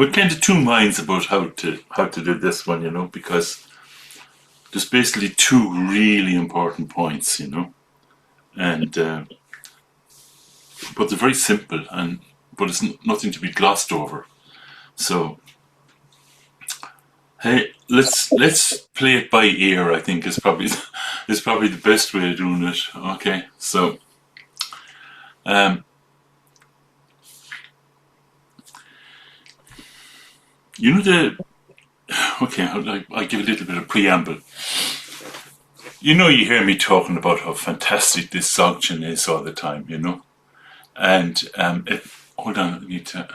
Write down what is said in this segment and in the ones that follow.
we're kind of two minds about how to do this one, because there's basically two really important points, and but they're very simple, but it's nothing to be glossed over. So, hey, let's play it by ear. I think is probably the best way of doing it. Okay, so um, you know the okay. I'll give a little bit of preamble. You hear me talking about how fantastic this Dzogchen is all the time, and hold on, I need to.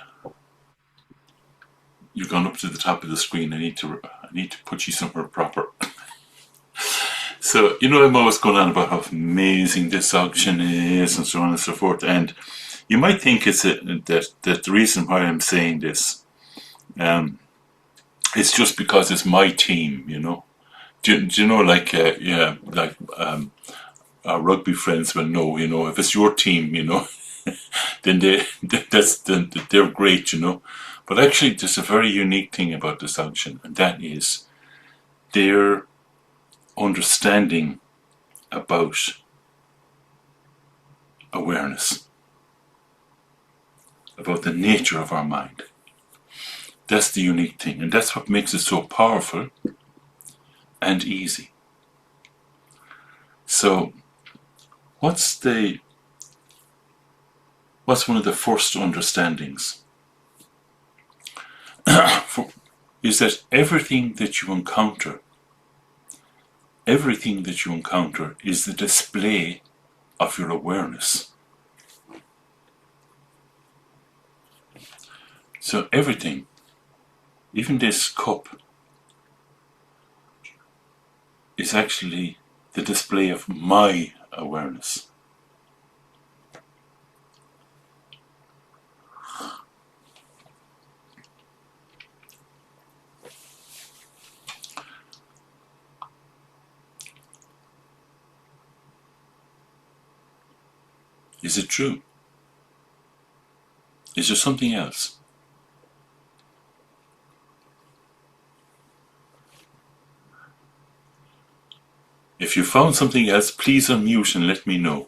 You've gone up to the top of the screen. I need to put you somewhere proper. So, I'm always going on about how amazing this Dzogchen is and so on and so forth. And you might think that the reason why I'm saying this, it's just because it's my team, Do you know, like, our rugby friends will know, if it's your team, then they're great, But actually, there's a very unique thing about this Dzogchen, and that is their understanding about awareness, about the nature of our mind. That's the unique thing, and that's what makes it so powerful and easy. So, what's one of the first understandings? Is that everything that you encounter is the display of your awareness. So everything, even this cup, is actually the display of my awareness. Is it true? Is there something else? If you found something else, please unmute and let me know.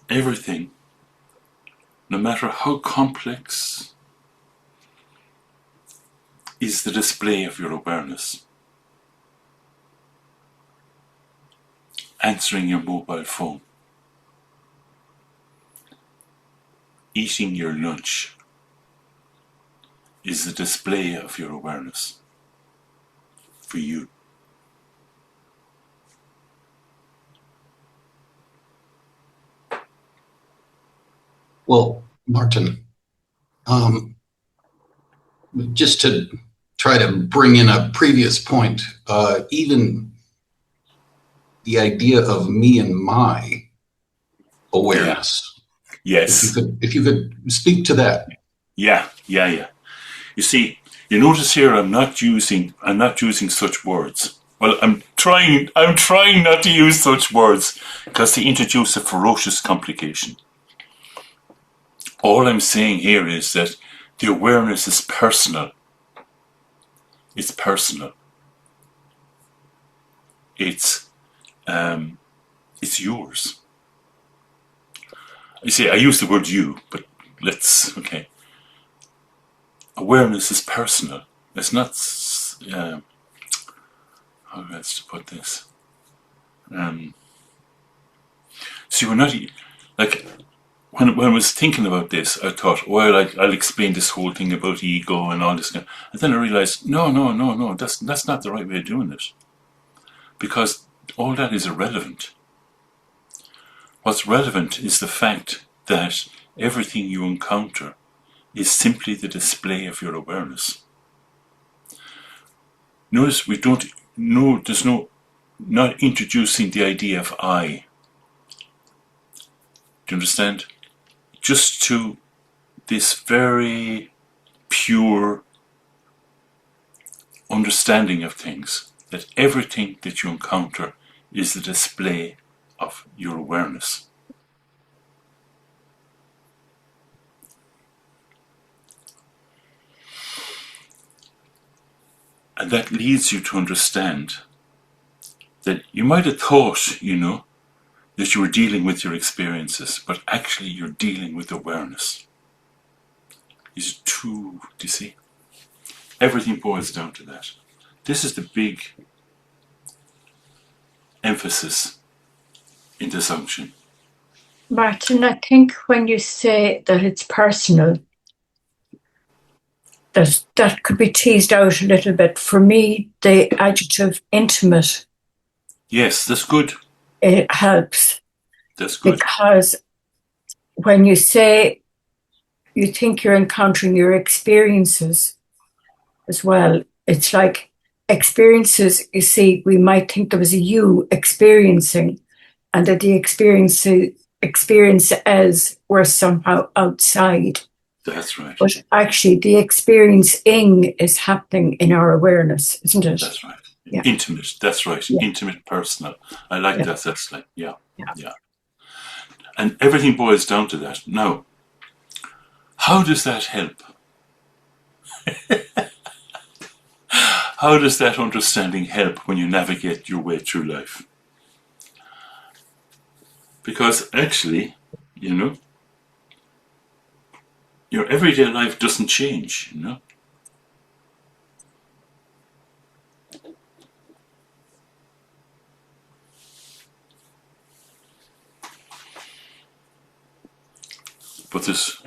Everything, no matter how complex, is the display of your awareness. Answering your mobile phone, eating your lunch, is the display of your awareness for you. Well, Martin, just to try to bring in a previous point, even the idea of me and my awareness. Yeah. Yes. If you could speak to that. Yeah. You see, you notice here I'm not using such words. Well, I'm trying not to use such words because they introduce a ferocious complication. All I'm saying here is that the awareness is personal. It's personal. It's yours. You see, I use the word you, but okay. Awareness is personal. It's not, how else to put this? See, we're not, like, when I was thinking about this, I thought, well, I'll explain this whole thing about ego and all this. And then I realized, no, that's not the right way of doing it. Because all that is irrelevant. What's relevant is the fact that everything you encounter is simply the display of your awareness. Notice there's not introducing the idea of I. Do you understand? Just to this very pure understanding of things, that everything that you encounter is the display of your awareness. And that leads you to understand that you might have thought, you know, that you were dealing with your experiences, but actually you're dealing with awareness. Is true, do you see? Everything boils down to that. This is the big emphasis in dysfunction. Martin, I think when you say that it's personal, that could be teased out a little bit. For me, the adjective intimate, Yes, that's good. it helps. That's good. Because when you say you think you're encountering your experiences as well, it's like experiences, you see, we might think there was a you experiencing and that the experience as were somehow outside. That's right. But actually, the experiencing is happening in our awareness, isn't it? That's right. Yeah. Intimate. That's right. Yeah. Intimate, personal. I like Yeah. that. That's like, yeah. Yeah. Yeah. And everything boils down to that. Now, how does that help? How does that understanding help when you navigate your way through life? Because actually, you know, your everyday life doesn't change, you know. But there's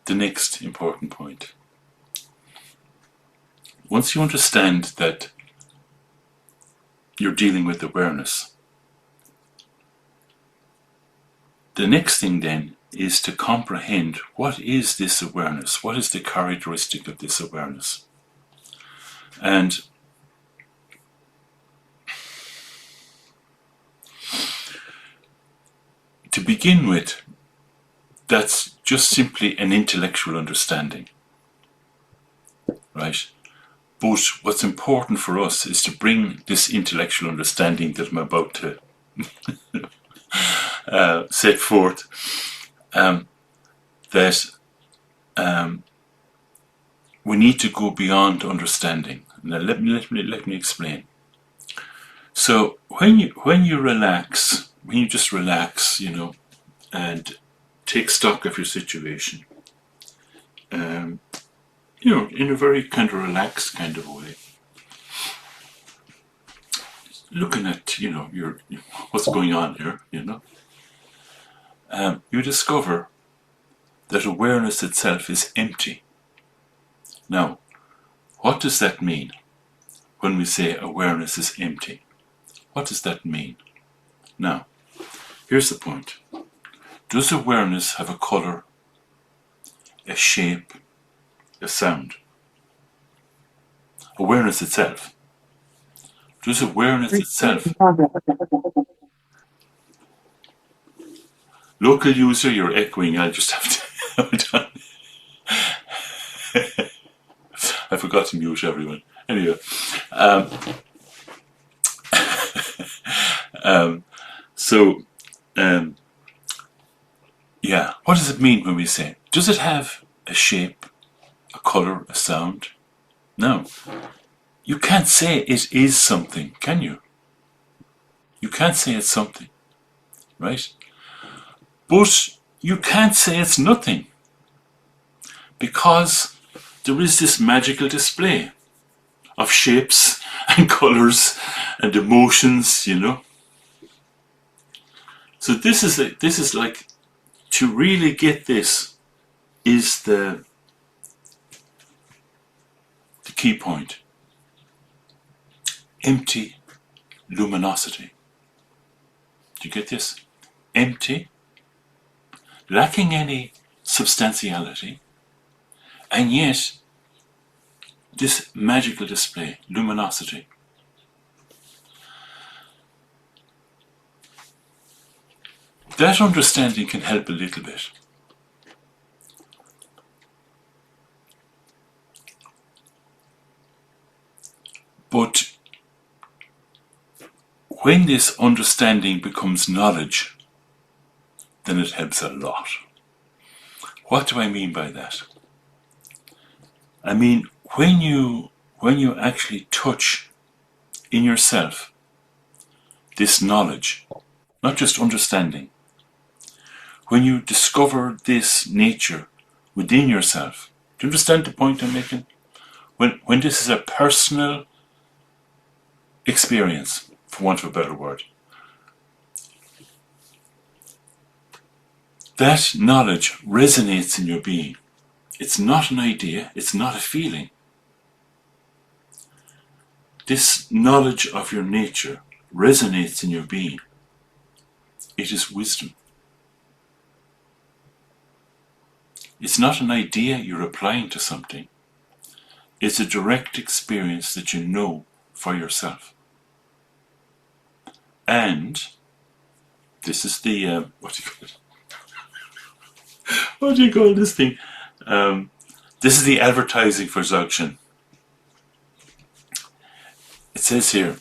the next important point. Once you understand that you're dealing with awareness, the next thing then is to comprehend what is this awareness? What is the characteristic of this awareness? And to begin with, that's just simply an intellectual understanding, right? But what's important for us is to bring this intellectual understanding that I'm about to set forth, that we need to go beyond understanding. Now let me explain. So when you relax, when you just relax, you know, and take stock of your situation, you know, in a very kind of relaxed kind of way, looking at, you know, what's going on here, you know, you discover that awareness itself is empty. Now, what does that mean when we say awareness is empty? What does that mean? Now, here's the point. Does awareness have a color, a shape, a sound? Awareness itself. Does awareness itself... Local user, you're echoing. I'll just have to have it done. I forgot to mute everyone. Anyway. Yeah, what does it mean when we say, does it have a shape, a color, a sound? No. You can't say it is something, can you? You can't say it's something, right? But you can't say it's nothing, because there is this magical display of shapes and colors and emotions, you know. So this is like, to really get this is the key point. Empty luminosity. Do you get this? Empty, lacking any substantiality, and yet this magical display, luminosity. That understanding can help a little bit. But when this understanding becomes knowledge, then it helps a lot. What do I mean by that? I mean, when when you actually touch in yourself this knowledge, not just understanding, when you discover this nature within yourself, do you understand the point I'm making? When this is a personal experience, for want of a better word, that knowledge resonates in your being. It's not an idea, it's not a feeling. This knowledge of your nature resonates in your being. It is wisdom. It's not an idea you're applying to something. It's a direct experience that you know for yourself. And this is the, what do you call it? What do you call this thing? This is the advertising for Dzogchen. It says here,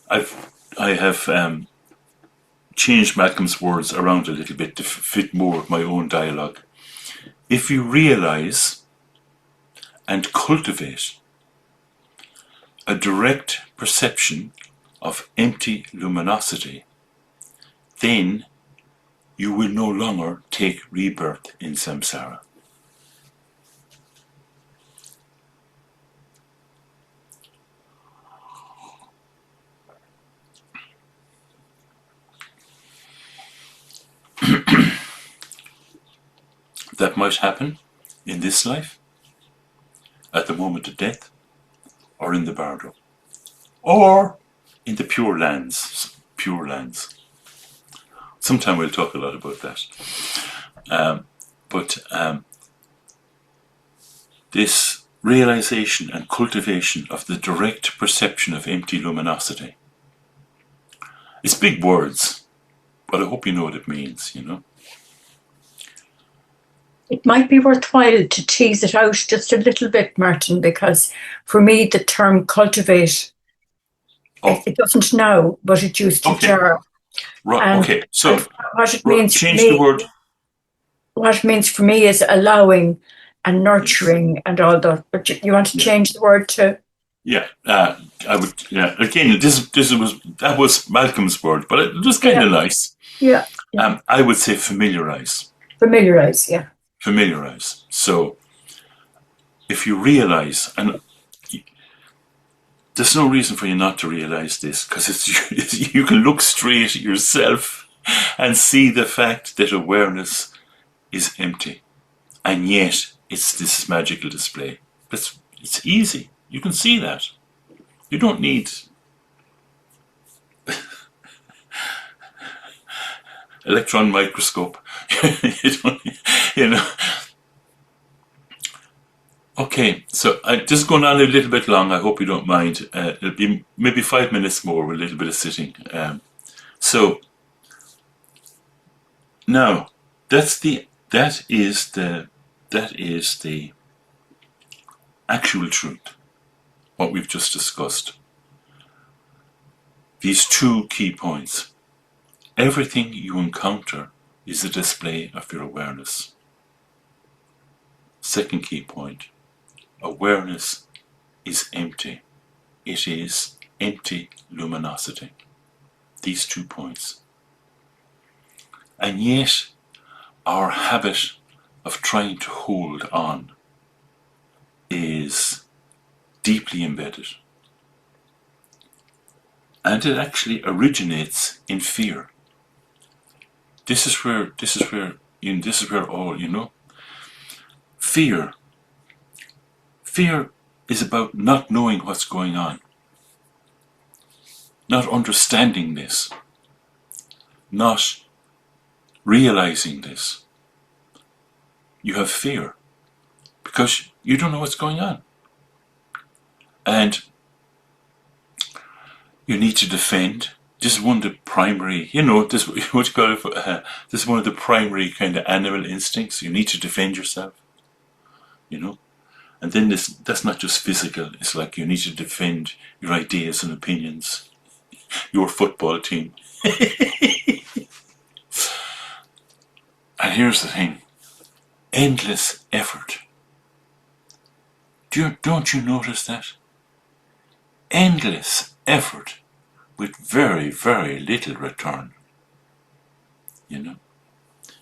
I have changed Malcolm's words around a little bit to fit more of my own dialogue. If you realize and cultivate a direct perception of empty luminosity, then you will no longer take rebirth in samsara. That might happen in this life, at the moment of death, or in the bardo, or in the pure lands. Pure lands. Sometime we'll talk a lot about that. But this realization and cultivation of the direct perception of empty luminosity. It's big words, but I hope you know what it means, you know. It might be worthwhile to tease it out just a little bit, Martin, because for me the term cultivate, it doesn't now, but it used to jar. Right, and, okay. So what it means change for me, the word. What it means for me is allowing and nurturing and all that. But you want to change the word to? Yeah, I would. Yeah, again, that was Malcolm's word, but it was kind of nice. Yeah. I would say familiarize. Familiarize, yeah. Familiarize. So, if you realize, and there's no reason for you not to realize this, because you can look straight at yourself and see the fact that awareness is empty, and yet it's this magical display. It's easy. You can see that. You don't need electron microscope. you know. Okay, so just going on a little bit long. I hope you don't mind. It'll be maybe 5 minutes more with a little bit of sitting. So now that is the actual truth. What we've just discussed. These two key points. Everything you encounter is a display of your awareness. Second key point. Awareness is empty. It is empty luminosity. These 2 points. And yet, our habit of trying to hold on is deeply embedded. And it actually originates in fear. This is where all, you know. Fear is about not knowing what's going on, not understanding this, not realizing this. You have fear because you don't know what's going on. And you need to defend. This is one of the primary, this what you call it. This is one of the primary kind of animal instincts. You need to defend yourself, And then that's not just physical. It's like you need to defend your ideas and opinions, your football team. And here's the thing: endless effort Don't you notice that? Endless effort with very, very little return. You know?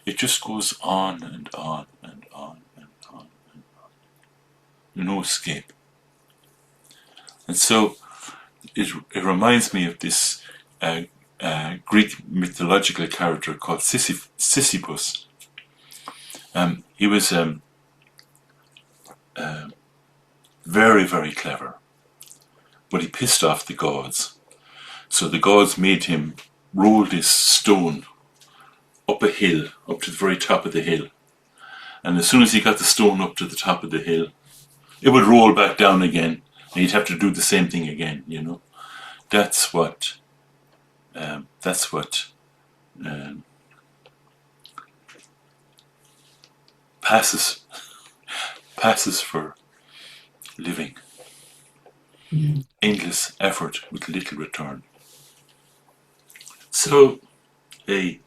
It just goes on and on and on and on and on. No escape. And so it reminds me of this Greek mythological character called Sisyphus. He was very, very clever, but he pissed off the gods. So the gods made him roll this stone up a hill, up to the very top of the hill. And as soon as he got the stone up to the top of the hill, it would roll back down again, and he'd have to do the same thing again, you know. That's what passes for living. Endless effort with little return. So, hey,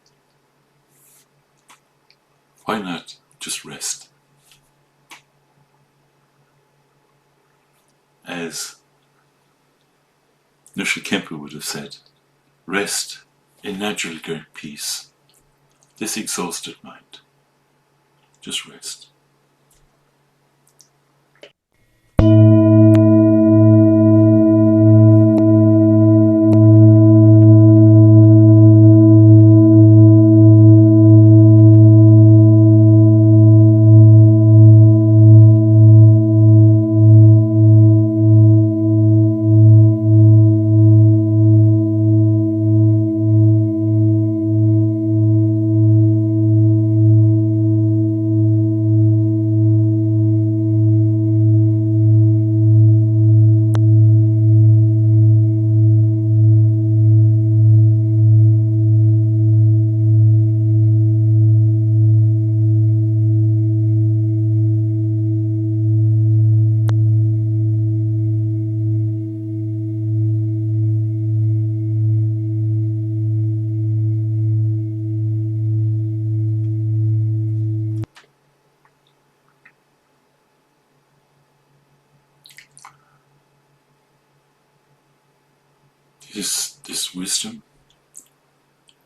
why not just rest? As Nushil Kemper would have said, rest in natural great peace. This exhausted mind. Just rest. This wisdom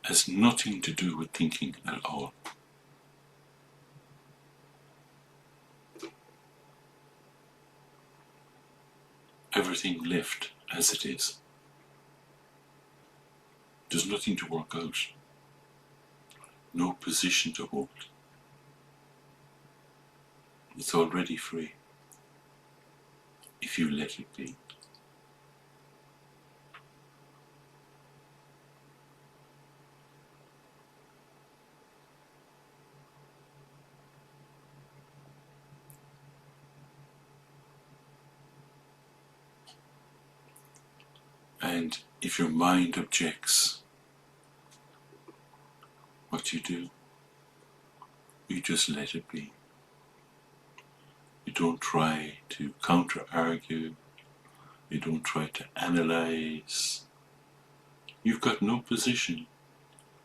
has nothing to do with thinking at all. Everything left as it is. There's nothing to work out. No position to hold. It's already free if you let it be. And if your mind objects, what you do, you just let it be. You don't try to counter-argue. You don't try to analyze. You've got no position.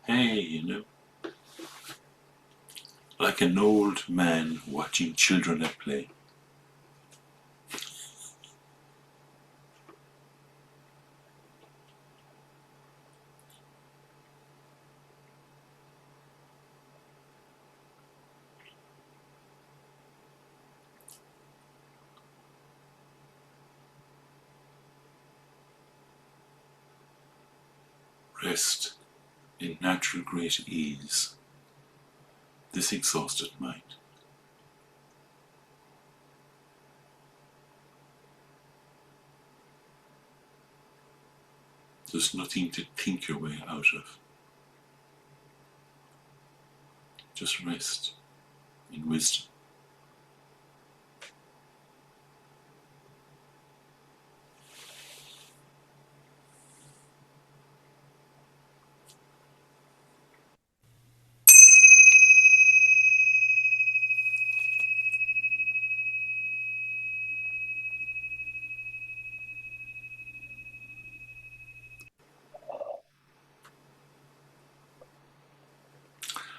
Hey, you know, like an old man watching children at play. Rest in natural great ease, this exhausted mind. There's nothing to think your way out of. Just rest in wisdom.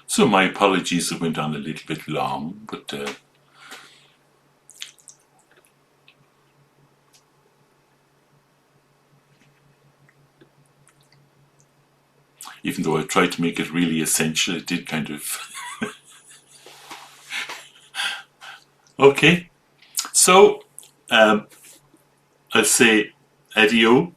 So my apologies, it went on a little bit long, but even though I tried to make it really essential, it did kind of. Okay, so I'll say adieu